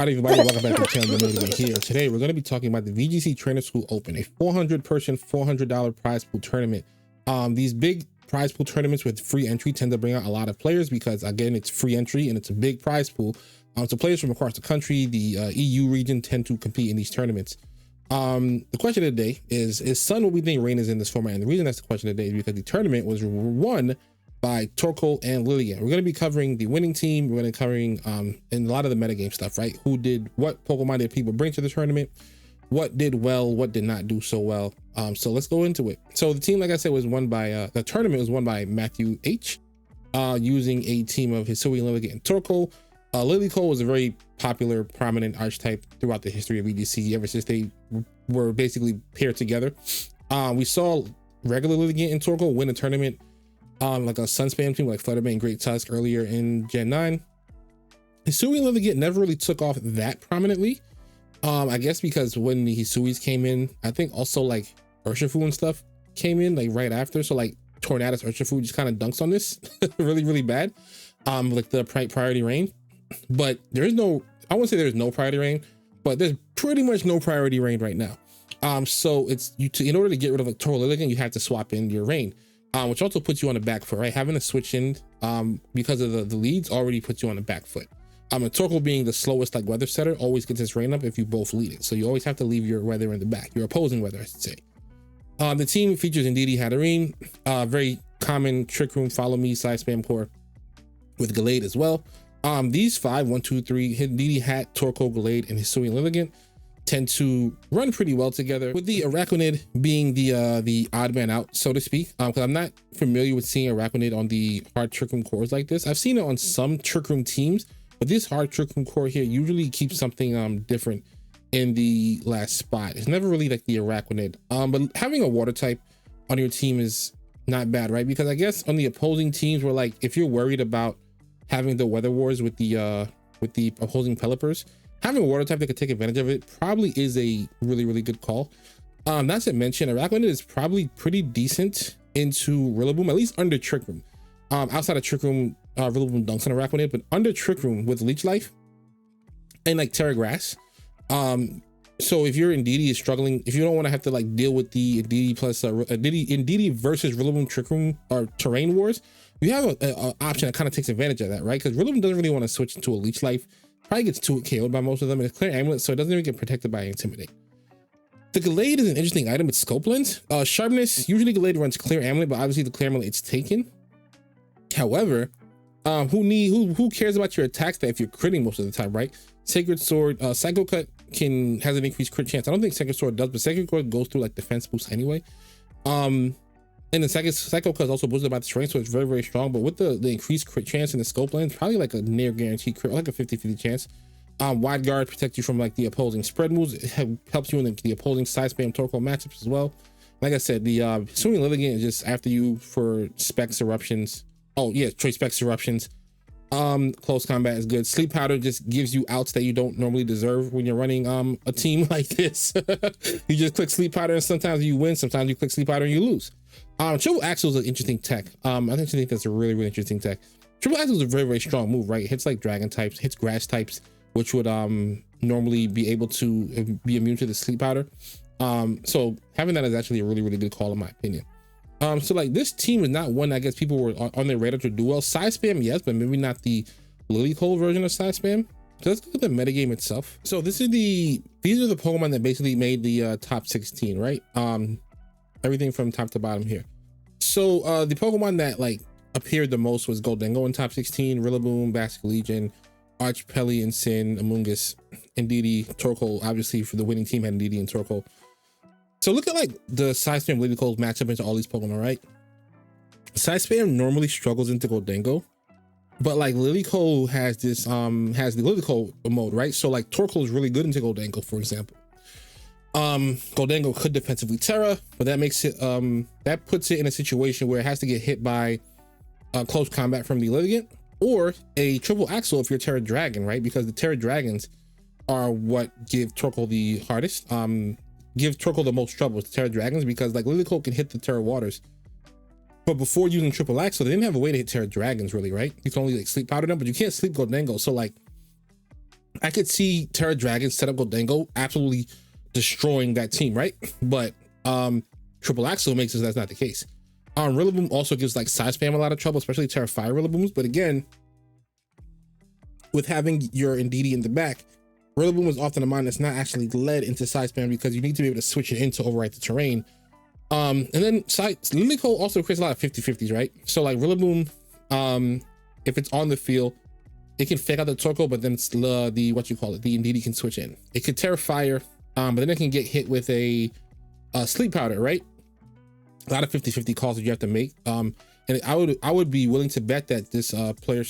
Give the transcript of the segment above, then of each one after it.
Hi everybody, welcome back to the channel. Here. Today we're going to be talking about the VGC Trainer School Open, a 400-person, $400 prize pool tournament. These big prize pool tournaments with free entry tend to bring out a lot of players because, again, it's free entry and it's a big prize pool. So players from across the country, the EU region, tend to compete in these tournaments. The question of the day is Sun what we think Rain is in this format? And the reason that's the question of the day is because the tournament was won by Torkoal and LILIKOAL. We're going to be covering the winning team. We're going to be covering in a lot of the metagame stuff, right? Who did what, Pokemon did people bring to the tournament, what did well, what did not do so well. So let's go into it. So the team, like I said, was won by the tournament was won by Matthew H, using a team of Hisui, LILIKOAL, and Torkoal. LILIKOAL was a very popular, prominent archetype throughout the history of VGC ever since they were basically paired together. We saw regular LILIKOAL and Torkoal win a tournament like a Sun spam team like Fluttermane and Great Tusk earlier in Gen 9. Hisui and LILIKOAL never really took off that prominently. I guess because when the Hisuis came in, I think also like Urshifu and stuff came in like right after. So like Tornadus Urshifu just kind of dunks on this really bad. Like the priority reign. But there is no, I won't say there's no priority reign, but there's pretty much no priority reign right now. So it's in order to get rid of like Torkoal LILIKOAL, you have to swap in your reign. Which also puts you on the back foot, right? Having a switch in because of the leads already puts you on the back foot. And Torkoal being the slowest like weather setter always gets his reign up if you both lead it. So you always have to leave your weather in the back, your opposing weather, I should say. The team features Indeedee Hatterene, very common Trick Room, Follow Me, Side Spam Core with Gallade as well. These five, 1, 2, 3, Indeedee, Hat, Torkoal, Gallade, and Hisui and LILIKOAL tend to run pretty well together, with the Araquanid being the odd man out, so to speak, because I'm not familiar with seeing Araquanid on the hard Trick Room cores like this. I've seen it on some Trick Room teams, but this hard Trick Room core here usually keeps something different in the last spot. It's never really like the Araquanid, but having a water type on your team is not bad, right? Because I guess on the opposing teams, where like if you're worried about having the weather wars with the opposing Pelipers, having a water type that could take advantage of it probably is a really good call. Not to mention, Araquanid is probably pretty decent into Rillaboom, at least under Trick Room. Outside of Trick Room, Rillaboom dunks on Araquanid, but under Trick Room with Leech Life and like Terra Grass. So if your Indeedee is struggling, if you don't want to have to like deal with the Indeedee plus Indeedee versus Rillaboom Trick Room or Terrain Wars, you have an option that kind of takes advantage of that, right? Because Rillaboom doesn't really want to switch into a Leech Life. Probably gets KO'd by most of them, and it's Clear Amulet, so it doesn't even get protected by Intimidate. The Gallade is an interesting item. It's Scope Lens. Sharpness, usually Gallade runs Clear Amulet, but obviously the Clear Amulet it's taken. However, who cares about your attack stat if you're critting most of the time, right? Sacred Sword, Psycho Cut has an increased crit chance. I don't think Sacred Sword does, but Sacred Sword goes through like defense boost anyway. And the Psycho Cut is also boosted by the strength, so it's very strong. But with the increased crit chance in the Scope Lens, probably like a near guaranteed crit, like a 50-50 chance. Wide Guard protects you from like the opposing spread moves. It helps you in the opposing side spam Torkoal matchups as well. Like I said, the Hisui and LILIKOAL is just after you for Specs Eruptions. Oh yeah, Choice Specs Eruptions. Close combat is good. Sleep Powder just gives you outs that you don't normally deserve when you're running a team like this. You just click Sleep Powder and sometimes you win, sometimes you click Sleep Powder and you lose. Triple Axle is an interesting tech. I think that's a really interesting tech. Triple Axle is a very strong move, right? It hits like dragon types, hits grass types, which would normally be able to be immune to the Sleep Powder. So having that is actually a really good call in my opinion. So like this team is not one I guess people were on their radar to do well. Side spam, yes, but maybe not the LILIKOAL version of side spam. So let's look at the metagame itself. So these are the Pokemon that basically made the top 16, right? Everything from top to bottom here. So the Pokemon that like appeared the most was Gholdengo in top 16, Rillaboom, Basculegion, Archpelli and Sin, Amoonguss, Indeedee, Torkoal. Obviously for the winning team had Indeedee and Torkoal. So look at like the side spam LILIKOAL's matchup into all these Pokemon, right? Side spam normally struggles into Gholdengo, but like LILIKOAL has this has the LILIKOAL mode, right? So like Torkoal is really good into Gholdengo, for example. Gholdengo could defensively Terra, but that makes it that puts it in a situation where it has to get hit by close combat from the LILIKOAL or a triple axle if you're Terra Dragon, right? Because the Terra Dragons are what give Torkoal the hardest, give Torkoal the most trouble with Terra Dragons, because like LILIKOAL can hit the Terra Waters, but before using triple axle they didn't have a way to hit Terra Dragons really, right? You can only like sleep powder them, but you can't sleep Gholdengo. So like I could see Terra Dragon set up Goldango absolutely destroying that team, right? But Triple Axel makes it so that's not the case. Rillaboom also gives like side spam a lot of trouble, especially Terra Fire Rillabooms. But again, with having your Indeedee in the back, Rillaboom is often a mind that's not actually led into side spam because you need to be able to switch it in to overwrite the terrain. And then LILIKOAL also creates a lot of 50-50s, right? So like Rillaboom, if it's on the field, it can fake out the Torkoal, but then the what you call it, the Indeedee can switch in. It could Terra Fire, but then it can get hit with a Sleep Powder, right? A lot of 50-50 calls that you have to make. And I would be willing to bet that this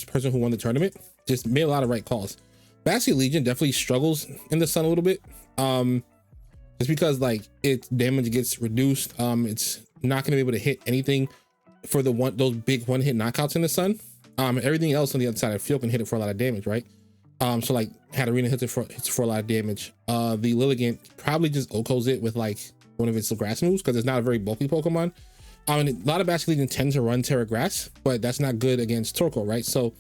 person who won the tournament just made a lot of right calls. Bastion Legion definitely struggles in the sun a little bit. Just because like its damage gets reduced. It's not going to be able to hit anything for those big one-hit knockouts in the sun. Everything else on the other side of the field can hit it for a lot of damage, right? So like Katarina hits for a lot of damage. The Lilligant probably just OHKOs it with like one of its grass moves because it's not a very bulky Pokemon. And a lot of Bastion Legion tend to run Terra Grass, but that's not good against Torkoal, right? So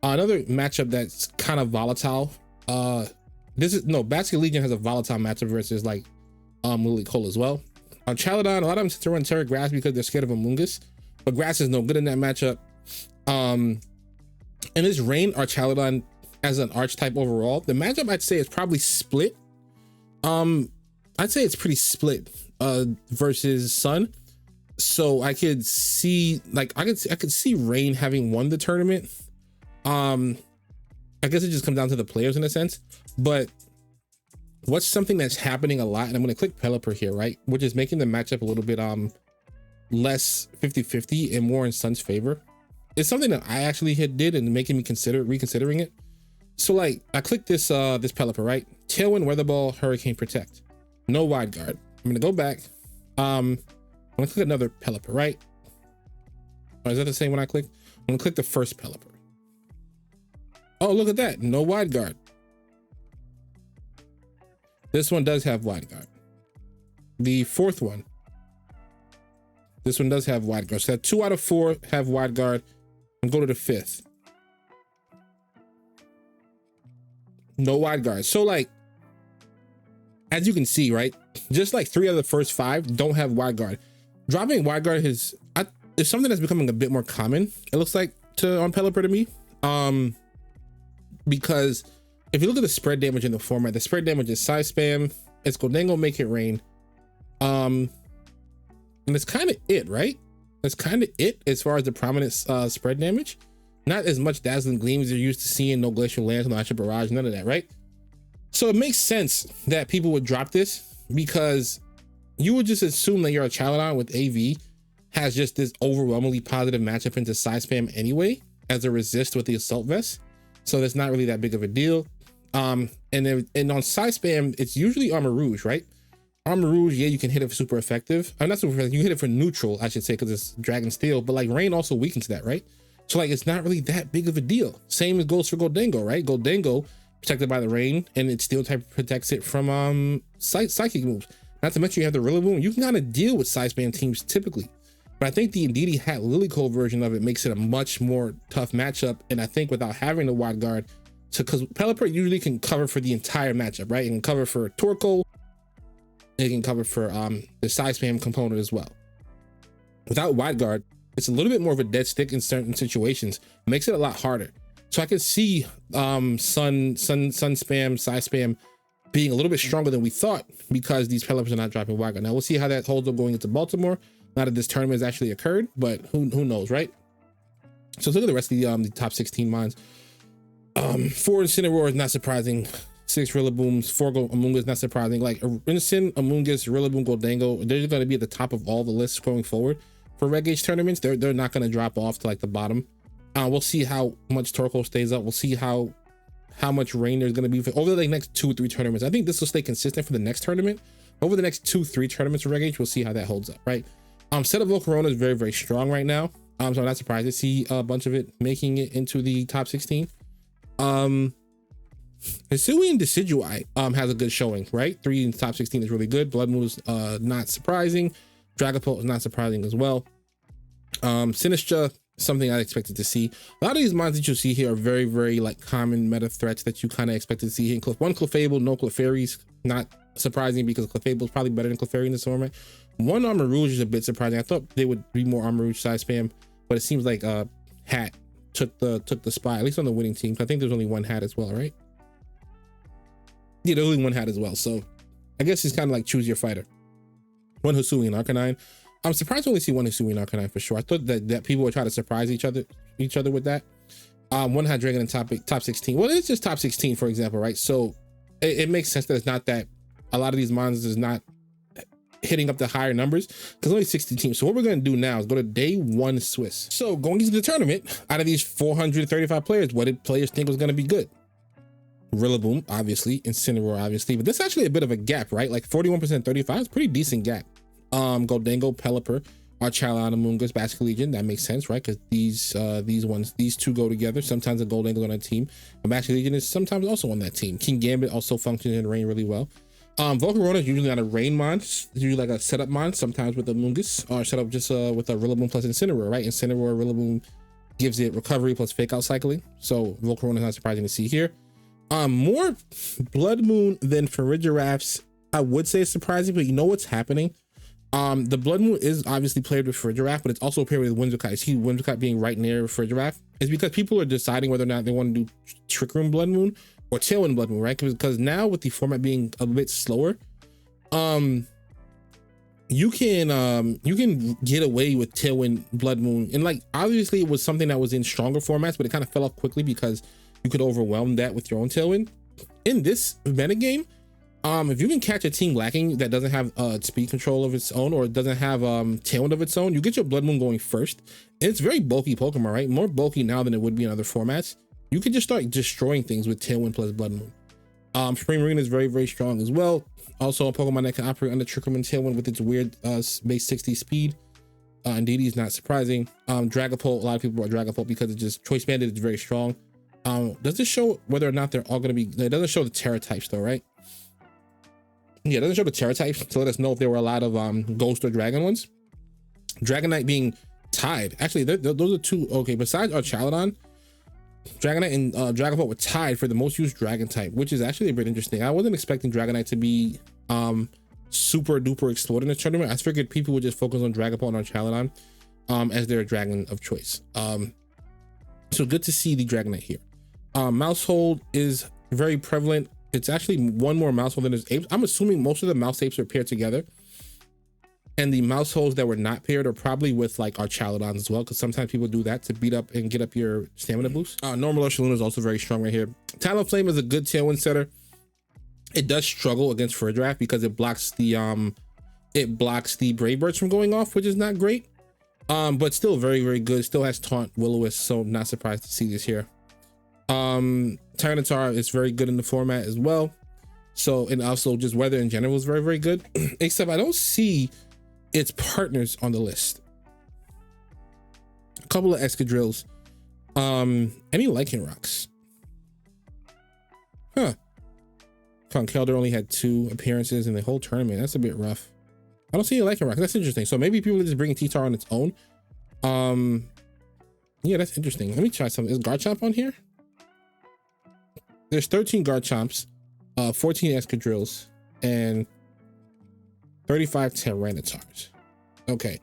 another matchup that's kind of volatile. Bastion Legion has a volatile matchup versus like LILIKOAL as well. Chaladon, a lot of them tend to run Terra Grass because they're scared of Amoonguss, but Grass is no good in that matchup. And this Rain or Chaladon as an archetype overall, the matchup I'd say is probably split. I'd say it's pretty split versus Sun. So I could see like I could see Rain having won the tournament. I guess it just comes down to the players in a sense, but what's something that's happening a lot, and I'm going to click Pelipper here, right, which is making the matchup a little bit less 50-50 and more in Sun's favor. It's something that I actually did and making me reconsidering it. So like I clicked this Pelipper, right? Tailwind, Weather Ball, Hurricane, Protect. No Wide Guard. I'm gonna go back. I'm gonna click another Pelipper, right? Or is that the same one I clicked? I'm gonna click the first Pelipper. Oh, look at that. No Wide Guard. This one does have Wide Guard. The fourth one. This one does have Wide Guard. So that 2 out of 4 have Wide Guard. And go to the 5th. No Wide Guard. So like, as you can see, right, just like 3 out of the first 5 don't have Wide Guard. Dropping Wide Guard is something that's becoming a bit more common, it looks like, on Pelipper to me. Because if you look at the spread damage in the format, the spread damage is Side Spam, it's Goldango, Make It Rain, and it's kind of it, right? That's kind of it as far as the prominent spread damage. Not as much Dazzling Gleam as you're used to seeing, no Glacial Lance, no Action Barrage, none of that, right? So it makes sense that people would drop this because you would just assume that your Chaladon with AV has just this overwhelmingly positive matchup into Side Spam anyway as a resist with the Assault Vest. So that's not really that big of a deal. And on Side Spam, it's usually Armor Rouge, right? Armor Rouge, yeah, you can hit it for super effective. Not super effective, you hit it for neutral, I should say, because it's Dragon Steel, but like Rain also weakens that, right? So like, it's not really that big of a deal. Same as goes for Goldango, right? Goldango, protected by the Rain, and its Steel type protects it from Psychic moves. Not to mention you have the Rillaboom. You can kind of deal with Side Spam teams typically. But I think the Indeedee hat LILIKOAL version of it makes it a much more tough matchup. And I think without having the Wide Guard, because Pelipper usually can cover for the entire matchup, right? It can cover for Torkoal. It can cover for the Side Spam component as well. Without Wide Guard, it's a little bit more of a dead stick in certain situations. It makes it a lot harder. So I could see Sun Spam, Side Spam being a little bit stronger than we thought because these Pelippers are not dropping Wide Guard. Now we'll see how that holds up going into Baltimore. Now that this tournament has actually occurred, but who knows, right? So let's look at the rest of the top 16 mines. 4 Incineroar is not surprising. 6 Rillabooms, 4 Amoonguss, not surprising. Like Incin, Amoonguss, Rillaboom, Goldango, they're going to be at the top of all the lists going forward for Reg H tournaments. They're not going to drop off to like the bottom. We'll see how much Torkoal stays up. We'll see how much Rain there's going to be for over the next 2 or 3 tournaments. I think this will stay consistent for the next tournament. Over the next 2-3 tournaments for Reg H, we'll see how that holds up, right? Set of Volcarona is very, very strong right now. So I'm not surprised to see a bunch of it making it into the top 16. Hisuian Decidueye has a good showing, right? 3 in the top 16 is really good. Blood Moon is not surprising. Dragapult is not surprising as well. Sinistra something I expected to see. A lot of these mons that you see here are very, very like common meta threats that you kind of expected to see here. One Clefable, no Clefairies, not surprising because Clefable is probably better than Clefairy in this format. One Armor Rouge is a bit surprising. I thought they would be more Armor Rouge size spam, but it seems like Hat took the spot, at least on the winning team. I think there's only one Hat as well, right? Yeah, there's only one Hat as well. So I guess it's kind of like choose your fighter. One Hisui and Arcanine. I'm surprised to only see one Hisui and Arcanine for sure. I thought that people would try to surprise each other with that. One Hydreigon in top 16. Well, it's just top 16, for example, right? So it makes sense that it's not that a lot of these mons is not hitting up the higher numbers because only 60 teams. So what we're going to do now is go to day 1 Swiss. So going into the tournament, out of these 435 players, what did players think was going to be good? Rillaboom, obviously, Incineroar, obviously, but this is actually a bit of a gap, right? Like 41%, 35 is pretty decent gap. Goldengo, Pelipper, Archalon, Amoonguss, Basket Legion. That makes sense, right? Because these two go together. Sometimes a Goldengo on a team. A Basket Legion is sometimes also on that team. King Gambit also functions in rain really well. Volcarona is usually not a rain mon. It's usually like a setup mon, sometimes with Amoonguss, or set up just with a Rillaboom plus Incineroar, right? Incineroar, Rillaboom gives it recovery plus fake out cycling. So Volcarona is not surprising to see here. More Blood Moon than Farigirafs, I would say is surprising, but you know what's happening? The Blood Moon is obviously paired with Farigiraf, but it's also paired with Whimsicott. See Whimsicott being right near Farigiraf? It's because people are deciding whether or not they want to do Trick Room Blood Moon or Tailwind Blood Moon, right? Because now with the format being a bit slower, you can get away with Tailwind Blood Moon. And like, obviously it was something that was in stronger formats, but it kind of fell off quickly because you could overwhelm that with your own Tailwind. In this metagame, if you can catch a team lacking that doesn't have speed control of its own or doesn't have Tailwind of its own, you get your Blood Moon going first. And it's very bulky Pokemon, right? More bulky now than it would be in other formats. You can just start destroying things with Tailwind plus Blood Moon. Spring Marine is very, very strong as well. Also a Pokemon that can operate under Trick Room and Tailwind with its weird base 60 speed. Indeed, is not surprising. Dragapult, a lot of people brought Dragapult because it's just Choice Banded is very strong. Does this show whether or not they're all going to be, it doesn't show the Terra types though, right? Yeah, it doesn't show the Terra types to let us know if there were a lot of Ghost or Dragon ones. Dragonite being tied. Actually, those are two. Okay, besides Archalon, Dragonite and Dragapult were tied for the most used Dragon type, which is actually a bit interesting. I wasn't expecting Dragonite to be super duper explored in the tournament. I figured people would just focus on Dragapult and Archalon as their Dragon of choice. So good to see the Dragonite here. Mousehold is very prevalent. It's actually one more Mousehold than there's apes. I'm assuming most of the mouse apes are paired together. And the Mouseholds that were not paired are probably with like Archalodons as well, because sometimes people do that to beat up and get up your stamina boost. Normal Ursaluna is also very strong right here. Talonflame is a good Tailwind setter. It does struggle against Farigiraf because it blocks the Brave Birds from going off, which is not great. But still very, very good. Still has Taunt, Will-O-Wisp, so not surprised to see this here. Tyranitar is very good in the format as well. So, and also just weather in general is very, very good. Except I don't see its partners on the list. A couple of Excadrills. Any Lycanrocs? Huh. Conkeldurr only had 2 appearances in the whole tournament. That's a bit rough. I don't see any Lycanrocs. That's interesting. So maybe people are just bringing T-Tar on its own. Yeah, that's interesting. Let me try something. Is Garchomp on here? There's 13 Garchomps, 14 Excadrills, and 35 Tyrannitars. Okay,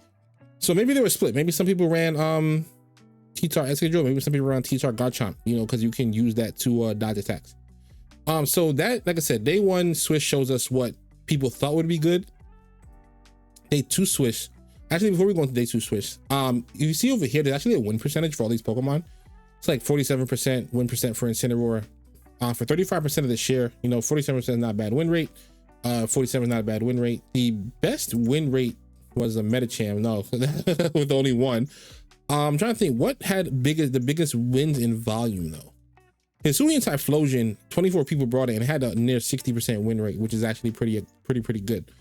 so maybe they were split. Maybe some people ran T-Tar Excadrill, maybe some people ran T-Tar Garchomp, you know, because you can use that to dodge attacks. So that, like I said, day 1 Swiss shows us what people thought would be good. Day 2 Swiss, actually before we go into day 2 Swiss, you see over here there's actually a win percentage for all these Pokemon. It's like 47% win percent for Incineroar. For 35% of the share, you know, 47% is not a bad win rate. 47 is not a bad win rate. The best win rate was a Medicham, no, with only 1. I'm trying to think what had the biggest wins in volume though. Hisuian Typhlosion, 24 people brought it and it had a near 60% win rate, which is actually pretty good.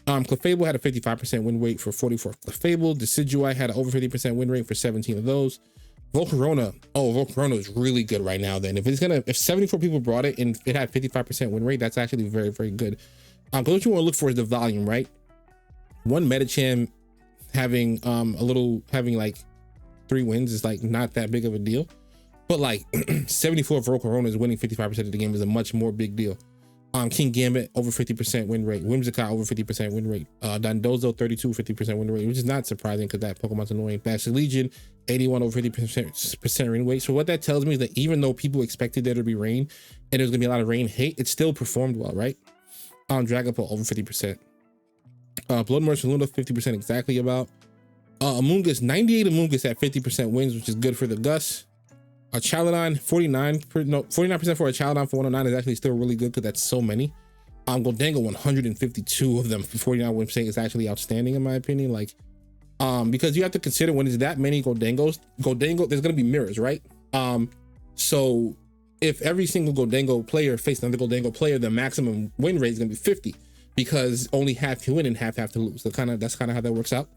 Clefable had a 55% win rate for 44 Clefable. Decidueye had an over 50% win rate for 17 of those. Volcarona, Volcarona is really good right now. Then if 74 people brought it and it had 55% win rate, that's actually very, very good. But what you want to look for is the volume, right? One Medicham having like 3 wins is like not that big of a deal, but like 74 Volcarona is winning 55% of the game is a much more big deal. King Gambit over 50% win rate, Whimsicott over 50% win rate, Dondozo 50% win rate, which is not surprising because that Pokemon's annoying. Bastion Legion 81 over 50% win rate. So what that tells me is that even though people expected there to be rain and there's gonna be a lot of rain hate, it still performed well, right? Dragapult over 50%. Bloodmorse and Luna 50% exactly about. Amoonguss 98 Amoonguss at 50% wins, which is good for the Gus. Chaladon 49% for a Chaladon for 109 is actually still really good because that's so many. Goldango 152 of them for 49 wins saying is actually outstanding in my opinion. Like, because you have to consider when there's that many Goldango, there's gonna be mirrors, right? So if every single Goldango player faced another Goldango player, the maximum win rate is gonna be 50 because only half can win and half have to lose. So that's kind of how that works out.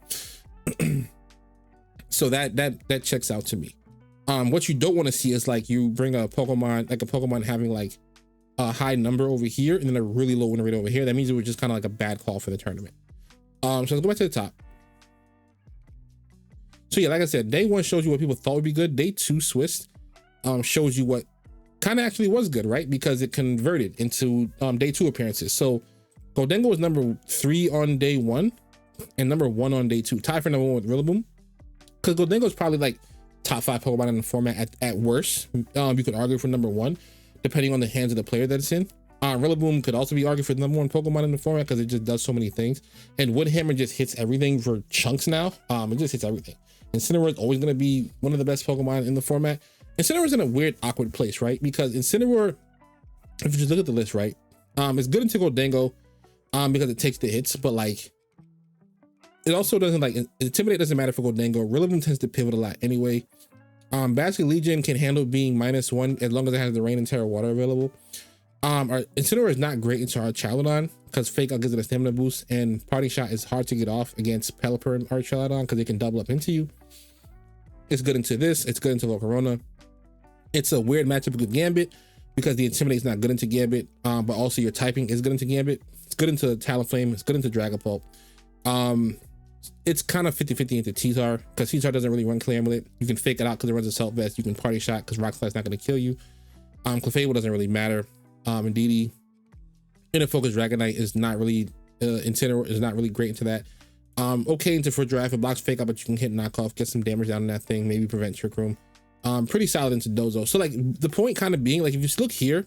So that checks out to me. What you don't want to see is like you bring a Pokemon having like a high number over here and then a really low win rate over here. That means it was just kind of like a bad call for the tournament. So let's go back to the top. So yeah, like I said, day 1 shows you what people thought would be good. Day 2 Swiss shows you what kind of actually was good, right? Because it converted into day 2 appearances. So Goldango was number 3 on day 1 and number 1 on day 2, tied for number 1 with Rillaboom. Because Goldango is probably like top 5 Pokemon in the format at worst. You could argue for number 1 depending on the hands of the player that it's in. Rillaboom could also be argued for number 1 Pokemon in the format because it just does so many things, and Woodhammer just hits everything for chunks now. It just hits everything. Incineroar is always going to be one of the best Pokemon in the format. Incineroar is in a weird awkward place, right? Because Incineroar, if you just look at the list, right, it's good into Goldango because it takes the hits, but like it also doesn't like Intimidate doesn't matter for Goldango. Rillaboom tends to pivot a lot anyway. Bastion Legion can handle being -1 as long as it has the Rain and Terra Water available. Our Incineroar is not great into our Chaladon because Fake Out gives it a stamina boost, and Parting Shot is hard to get off against Pelipper and our Chaladon because they can double up into you. It's good into this. It's good into Volcarona. It's a weird matchup with Gambit because the Intimidate is not good into Gambit, but also your typing is good into Gambit. It's good into Talonflame. It's good into Dragapult. It's kind of 50-50 into T-Tar because T-Tar doesn't really run Clear Amulet. You can Fake It Out because it runs Assault Vest. You can Party Shot because Rock Slide's not going to kill you. Clefable doesn't really matter. Indeedee. Inner Focus Dragonite is not really Incineroar is not really great into that. Okay into for Drive. It blocks Fake Out, but you can hit knockoff, get some damage down on that thing, maybe prevent Trick Room. Pretty solid into Dozo. So like the point kind of being like if you look here,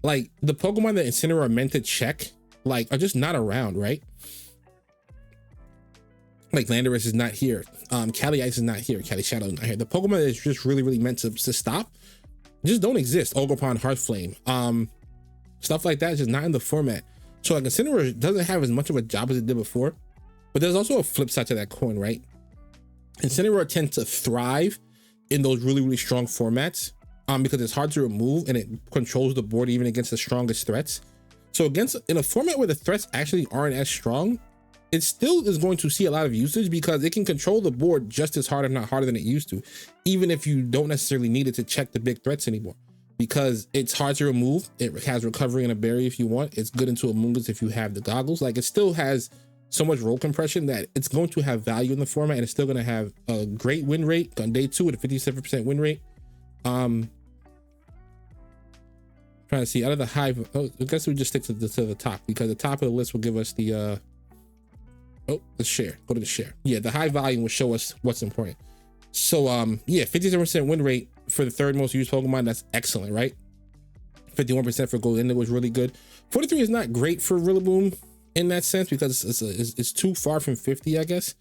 like the Pokemon that Incineroar are meant to check like are just not around, right? Like Landorus is not here. Cali Ice is not here. Cali Shadow is not here. The Pokemon that is just really meant to stop just don't exist. Ogerpon, Hearthflame, stuff like that is just not in the format. So like Incineroar doesn't have as much of a job as it did before, but there's also a flip side to that coin, right? Incineroar tends to thrive in those really strong formats because it's hard to remove and it controls the board even against the strongest threats. So in a format where the threats actually aren't as strong, it still is going to see a lot of usage because it can control the board just as hard, if not harder than it used to, even if you don't necessarily need it to check the big threats anymore, because it's hard to remove. It has recovery and a berry if you want. It's good into Amoonguss if you have the goggles. Like it still has so much roll compression that it's going to have value in the format, and it's still going to have a great win rate on day 2 with a 57% win rate. Trying to see out of the high. I guess we just stick to the top because the top of the list will give us the the share. Go to the share. Yeah, the high volume will show us what's important. So yeah, 57% win rate for the 3rd most used Pokemon. That's excellent, right? 51% for Goldengo was really good. 43 is not great for Rillaboom in that sense because it's too far from 50, I guess.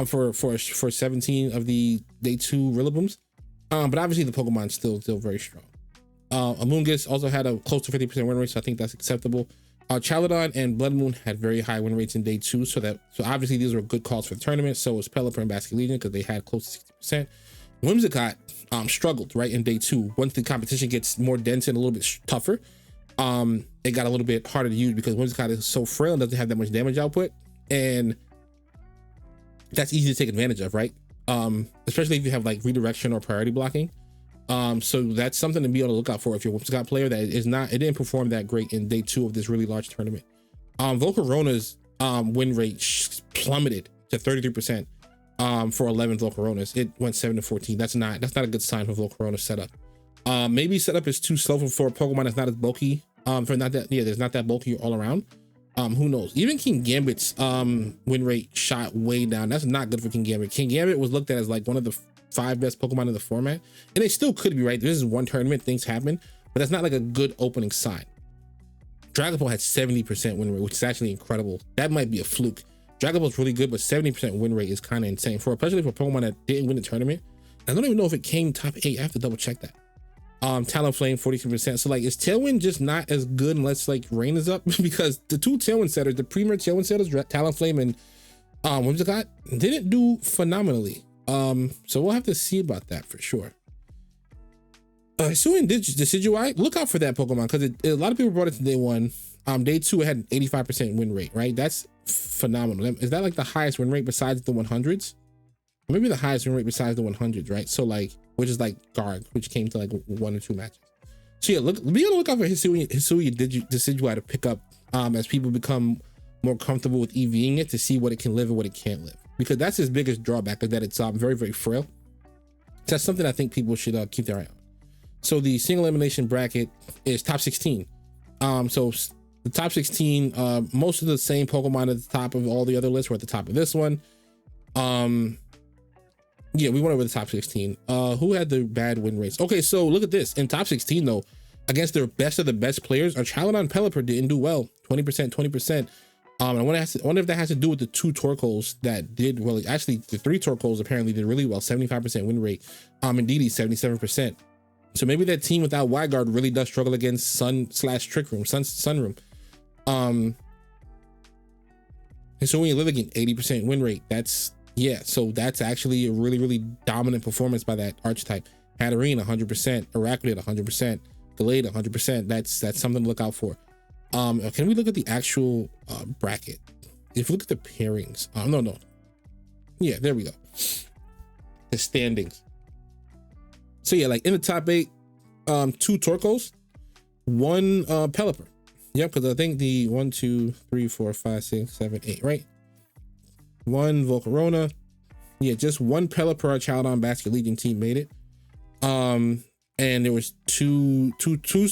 For 17 of the day 2 Rillabooms. But obviously the Pokemon's still very strong. Amoonguss also had a close to 50% win rate, so I think that's acceptable. Chaladon and Blood Moon had very high win rates in day 2, so obviously these were good calls for the tournament. So was Pelipper and Basket Legion because they had close to 60%. Whimsicott struggled right in day 2. Once the competition gets more dense and a little bit tougher, it got a little bit harder to use because Whimsicott is so frail and doesn't have that much damage output, and that's easy to take advantage of, right? Especially if you have like redirection or priority blocking. So that's something to be on the lookout for if you're a Whimsicott player that it didn't perform that great in day 2 of this really large tournament. Volcarona's win rate plummeted to 33%. for 11 Volcaronas. It went 7-14. That's not a good sign for Volcarona setup. Maybe setup is too slow for a Pokemon that's not as bulky. There's not that bulky all around. Who knows? Even King Gambit's win rate shot way down. That's not good for King Gambit. King Gambit was looked at as like one of the 5 best Pokemon in the format, and it still could be, right? This is one tournament, things happen, but that's not like a good opening sign. Dragapult had 70% win rate, which is actually incredible. That might be a fluke. Dragapult's really good, but 70% win rate is kind of insane, especially for a Pokemon that didn't win the tournament. I don't even know if it came top 8. I have to double check that. Talonflame 42%. So like, is Tailwind just not as good unless like Rain is up? Because the 2 Tailwind setters, the premier Tailwind setters, Talonflame and Whimsicott, didn't do phenomenally. So we'll have to see about that for sure. So in Decidueye, look out for that Pokemon, because a lot of people brought it to day 1. Day 2 it had an 85% win rate, right? That's phenomenal. Is that like the highest win rate besides the 100s? Maybe the highest win rate besides the 100s, right? So like, which is like Guard, which came to like 1 or 2 matches. So yeah, be on the lookout for Hisui Decidueye to pick up as people become more comfortable with EVing it, to see what it can live and what it can't live, because that's his biggest drawback, is that it's very, very frail. So that's something I think people should keep their eye on. So the single elimination bracket is top 16. So the top 16, most of the same Pokemon at the top of all the other lists were at the top of this one. Yeah, we went over the top 16. Who had the bad win rates? Okay, so look at this. In top 16 though, against their best of the best players, our Charladon Pelipper didn't do well. 20%. I wonder if that has to do with the 2 Torkoals that did well. Actually, the 3 Torkoals apparently did really well. 75% win rate. Indeed, 77%. So maybe that team without Wyguard really does struggle against Sun/Trick Room, Sunroom. And so when you live again, 80% win rate. Yeah, so that's actually a really, really dominant performance by that archetype. Hatterene 100%, Araquanid 100%, Gallade 100%. That's something to look out for. Can we look at the actual bracket? If you look at the pairings, no. Yeah, there we go. The standings. So yeah, like in the top 8, 2 Torkoals, 1 Pelipper. Yep, because I think the 1, 2, 3, 4, 5, 6, 7, 8, right? 1 Volcarona. Yeah, just 1 Pelipper, our Charladon Basket Legion team made it. And there was two.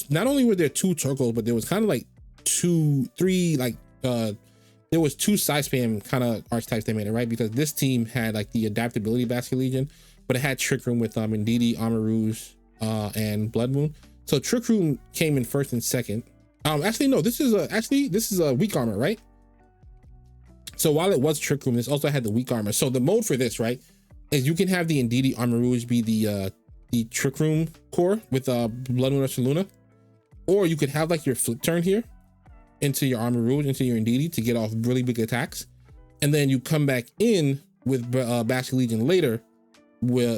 Not only were there 2 Torkoals, but there was kind of like 2, 3, like there was 2 side spam kind of archetypes they made it, right? Because this team had like the adaptability Basket Legion, but it had Trick Room with Indeedee, Armarouge, and Blood Moon. So Trick Room came in first and second. Actually no, this is a weak armor, right? So while it was Trick Room, this also had the weak armor. So the mode for this, right, is you can have the Indeedee Armarouge be the Trick Room core with Blood Moon or Luna, or you could have like your flip turn here into your Armarouge, into your Indeedee to get off really big attacks, and then you come back in with Basket Legion later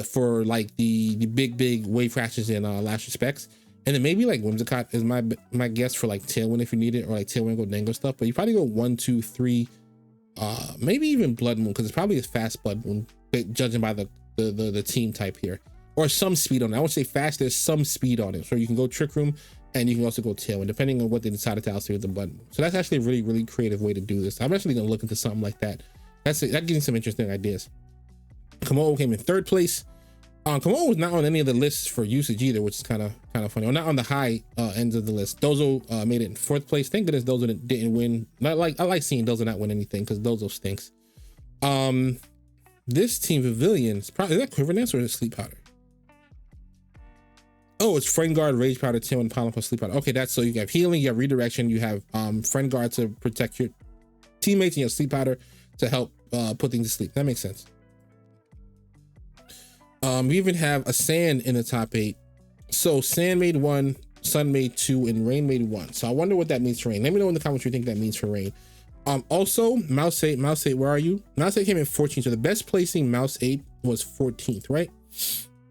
for like the big wave crashes and last respects. And then maybe like Whimsicott is my guess for like Tailwind if you need it, or like Tailwind Goldengo stuff. But you probably go 1, 2, 3, maybe even Blood Moon, because it's probably a fast Blood Moon, judging by the team type here, or some speed on it. I won't say fast, there's some speed on it. So you can go Trick Room, and you can also go Tailwind, depending on what they decided to outspeed with the Blood Moon. So that's actually a really, really creative way to do this. I'm actually gonna look into something like that. That gives me some interesting ideas. Komodo came in 3rd place. Komodo was not on any of the lists for usage either, which is kind of funny. Or not on the high ends of the list. Dozo made it in 4th place. Thank goodness Dozo didn't win. I like seeing Dozo not win anything, because Dozo stinks. This team Pavilion is that Quiver Nest or is it Sleep Powder? Oh, it's Friend Guard, Rage Powder, Tailwind, Pollen plus Sleep Powder. Okay, that's so you have healing, you have redirection, you have Friend Guard to protect your teammates, and you have Sleep Powder to help put things to sleep. That makes sense. We even have a Sand in the top 8. So Sand made 1, Sun made 2, and Rain made 1. So I wonder what that means for Rain. Let me know in the comments what you think that means for Rain. Also, Mouse 8, where are you? Mouse 8 came in 14. So the best placing Mouse 8 was 14th, right?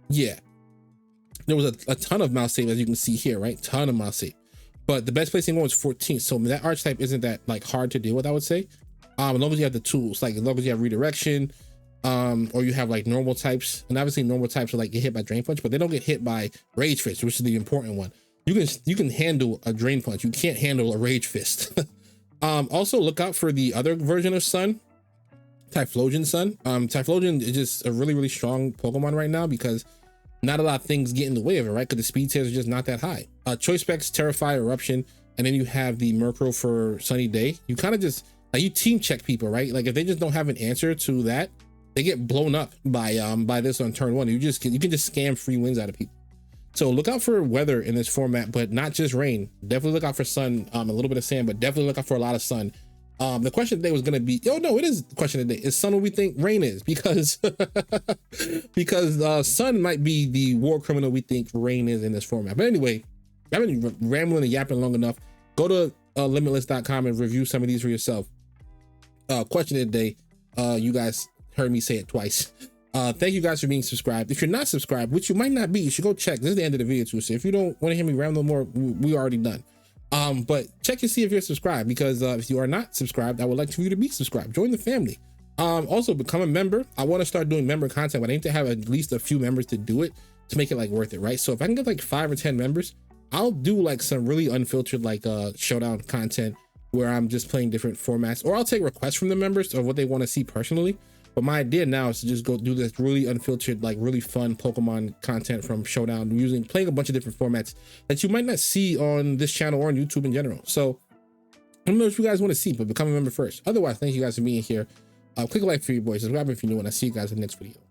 Yeah. There was a ton of Mouse 8, as you can see here, right? Ton of Mouse 8. But the best placing one was 14th. So that archetype isn't that like hard to deal with, I would say. As long as you have the tools, like as long as you have redirection, or you have like normal types, and obviously normal types are like get hit by Drain Punch, but they don't get hit by Rage Fist, which is the important one. You can handle a Drain Punch, you can't handle a Rage Fist. Also look out for the other version of Sun. Typhlosion Sun. Typhlosion is just a really strong Pokemon right now because not a lot of things get in the way of it, right? Because the speed tiers are just not that high. Choice specs, Terrify, Eruption, and then you have the Murkrow for Sunny Day. You kind of just like you team check people, right? Like if they just don't have an answer to that, they get blown up by this on turn one. You can just scam free wins out of people. So look out for weather in this format, but not just rain. Definitely look out for sun, a little bit of sand, but definitely look out for a lot of sun. The question today was going to be, oh no, it is the question today. Is sun what we think rain is? Because sun might be the war criminal we think rain is in this format. But anyway, I've been rambling and yapping long enough. Go to limitless.com and review some of these for yourself. Question of the day, you guys heard me say it twice. Thank you guys for being subscribed. If you're not subscribed, which you might not be, you should go check. This is the end of the video too. So if you don't want to hear me ramble more, we already done. But check and see if you're subscribed, because if you are not subscribed, I would like for you to be subscribed. Join the family. Also become a member. I want to start doing member content, but I need to have at least a few members to do it to make it like worth it, right? So if I can get like 5 or 10 members, I'll do like some really unfiltered like showdown content where I'm just playing different formats, or I'll take requests from the members of what they want to see personally. But my idea now is to just go do this really unfiltered, like really fun Pokemon content from Showdown, playing a bunch of different formats that you might not see on this channel or on YouTube in general. So I don't know if you guys want to see, but become a member first. Otherwise, thank you guys for being here. Click a like for you boys, subscribe if you're new, and I'll see you guys in the next video.